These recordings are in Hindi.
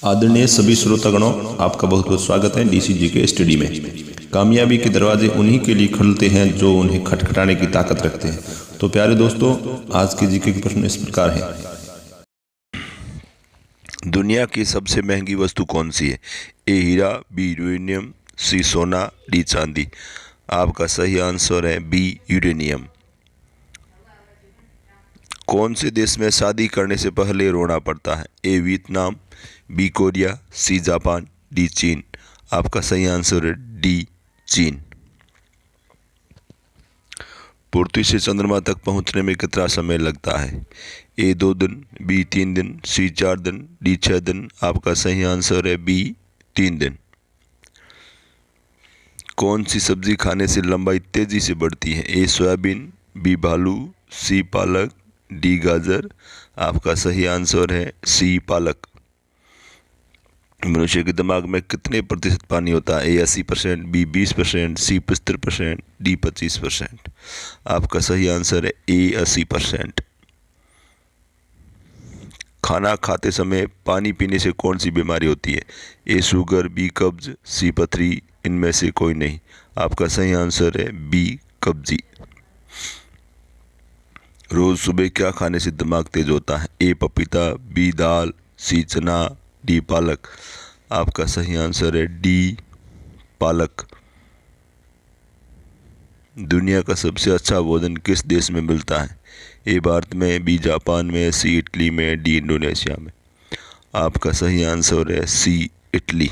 आदरणीय सभी श्रोतागणों, आपका बहुत बहुत स्वागत है डीसीजी के स्टडी में। कामयाबी के दरवाजे उन्हीं के लिए खुलते हैं जो उन्हें खटखटाने की ताकत रखते हैं। तो प्यारे दोस्तों, आज के जीके के प्रश्न इस प्रकार हैं। दुनिया की सबसे महंगी वस्तु कौन सी है? ए हीरा, बी यूरेनियम, सी सोना, डी चांदी। आपका सही आंसर है बी यूरेनियम। कौन से देश में शादी करने से पहले रोना पड़ता है? A Vietnam, B Korea, C Japan, D चीन। आपका सही आंसर है डी चीन। पृथ्वी से चंद्रमा तक पहुंचने में कितना समय लगता है? ए 2 दिन, बी 3 दिन, सी 4 दिन, डी 6 दिन। आपका सही आंसर है बी 3 दिन। कौन सी सब्जी खाने से लंबाई तेजी से बढ़ती है? ए सोयाबीन, बी भालू, सी पालक, डी गाजर। आपका सही आंसर है सी पालक। मनुष्य के दिमाग में कितने प्रतिशत पानी होता है? ए 80%, बी 20%, सी 75%, डी 25%। आपका सही आंसर है ए 80%। खाना खाते समय पानी पीने से कौन सी बीमारी होती है? ए शुगर, बी कब्ज, सी पथरी। इनमें से कोई नहीं। आपका सही आंसर है बी कब्जी। रोज सुबह क्या खाने से दिमाग तेज होता है? ए पपीता, बी दाल, सी चना, डी पालक। आपका सही आंसर है डी पालक। दुनिया का सबसे अच्छा भोजन किस देश में मिलता है? ए भारत में, बी जापान में, सी इटली में, डी इंडोनेशिया में। आपका सही आंसर है सी इटली।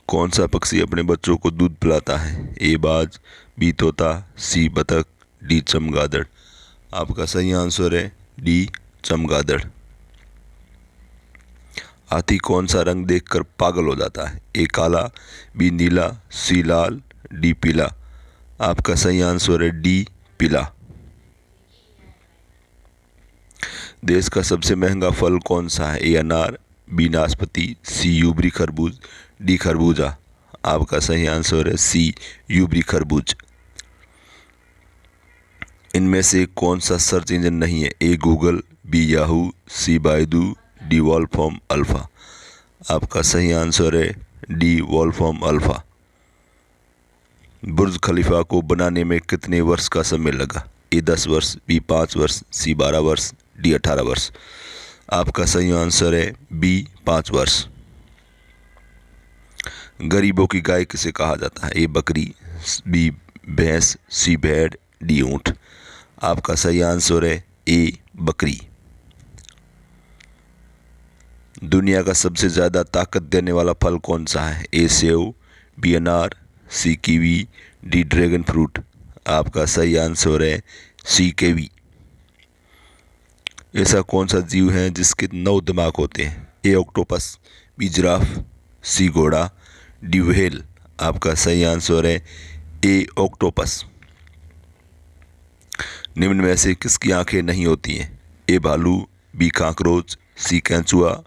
कौन सा पक्षी अपने बच्चों को दूध पिलाता है? ए बाज, बी तोता, सी बतख, डी चमगादड़। आपका सही आंसर है डी चमगादड़। हाथी कौन सा रंग देखकर पागल हो जाता है? ए काला, बी नीला, सी लाल, डी पीला। आपका सही आंसर है डी पीला। देश का सबसे महंगा फल कौन सा है? ए अनार, बी नाशपाती, सी यूबरी खरबूज, डी खरबूजा। आपका सही आंसर है सी यूबरी खरबूज। इनमें से कौन सा सर्च इंजन नहीं है? ए गूगल, बी याहू, सी बायदू, डी वॉल्फॉर्म अल्फा। आपका सही आंसर है डी वॉल्फॉर्म अल्फा। बुर्ज खलीफा को बनाने में कितने वर्ष का समय लगा? ए 10 वर्ष, बी 5 वर्ष, सी 12 वर्ष, डी 18 वर्ष। आपका सही आंसर है बी 5 वर्ष। गरीबों की गाय किसे कहा जाता है? ए बकरी, बी भैंस, सी भेड़, डी ऊंट। आपका सही आंसर है ए बकरी। दुनिया का सबसे ज़्यादा ताकत देने वाला फल कौन सा है? ए सेव, बी अनार, सी कीवी, डी ड्रैगन फ्रूट। आपका सही आंसर है सी कीवी। ऐसा कौन सा जीव है जिसके 9 दिमाग होते हैं? ए ऑक्टोपस, बी जिराफ, सी घोड़ा, डी व्हेल। आपका सही आंसर है ए ऑक्टोपस। निम्न में से किसकी आंखें नहीं होती हैं? ए भालू, बी कांकरोच, सी केंचुआ,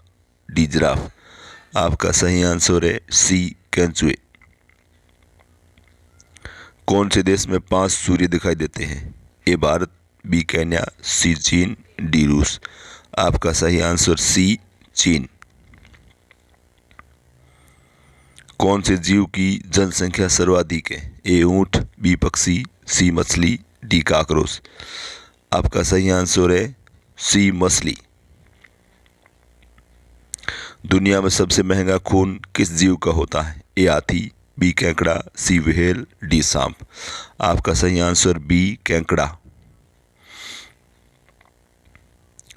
डी जिराफ। आपका सही आंसर है सी केंचुए। कौन से देश में 5 सूर्य दिखाई देते हैं? ए भारत, बी केन्या, सी चीन, डी रूस। आपका सही आंसर सी चीन। कौन से जीव की जनसंख्या सर्वाधिक है? ए ऊंट, बी पक्षी, सी मछली, डी काकरोच। आपका सही आंसर है सी मछली। दुनिया में सबसे महंगा खून किस जीव का होता है? ए हाथी, बी केकड़ा, सी व्हेल, डी सांप। आपका सही आंसर बी केकड़ा।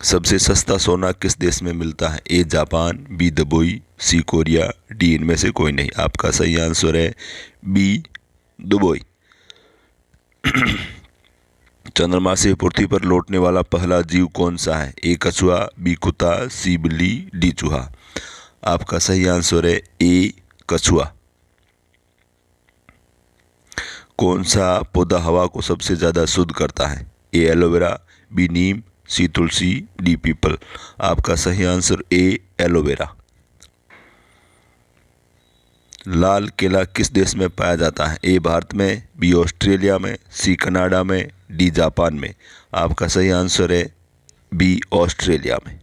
सबसे सस्ता सोना किस देश में मिलता है? A Japan, B Dubai, C Korea, D इनमें से कोई नहीं। आपका सही आंसर है बी दुबई। चंद्रमा से पृथ्वी पर लौटने वाला पहला जीव कौन सा है? ए कछुआ, बी कुत्ता, सी बिल्ली, डी चूहा। आपका सही आंसर है ए कछुआ। कौन सा पौधा हवा को सबसे ज़्यादा शुद्ध करता है? ए एलोवेरा, बी नीम, सी तुलसी, डी पीपल। आपका सही आंसर ए एलोवेरा। लाल केला किस देश में पाया जाता है? ए भारत में, बी ऑस्ट्रेलिया में, सी कनाडा में, डी जापान में। आपका सही आंसर है बी ऑस्ट्रेलिया में।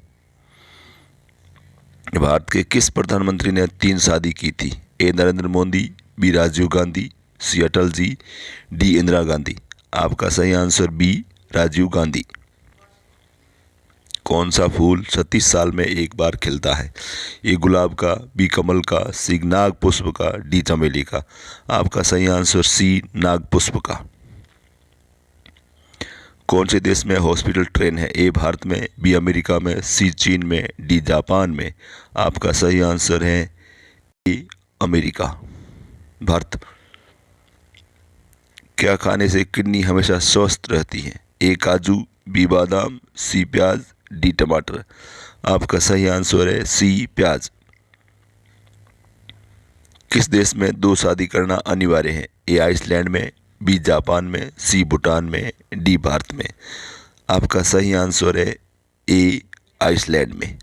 भारत के किस प्रधानमंत्री ने 3 शादी की थी? ए नरेंद्र मोदी, बी राजीव गांधी, सी अटल जी, डी इंदिरा गांधी। आपका सही आंसर बी राजीव गांधी। कौन सा फूल 36 साल में एक बार खिलता है? ए गुलाब का, बी कमल का, सी नाग पुष्प का, डी चमेली का। आपका सही आंसर सी नाग पुष्प का। कौन से देश में हॉस्पिटल ट्रेन है? ए भारत में, बी अमेरिका में, सी चीन में, डी जापान में। आपका सही आंसर है ए अमेरिका। भारत। क्या खाने से किडनी हमेशा स्वस्थ रहती है? ए काजू, बी बादाम, सी प्याज, डी टमाटर। आपका सही आंसर है सी प्याज। किस देश में 2 शादी करना अनिवार्य है? ए आइसलैंड में, बी जापान में, सी भूटान में, डी भारत में। आपका सही आंसर है ए आइसलैंड में।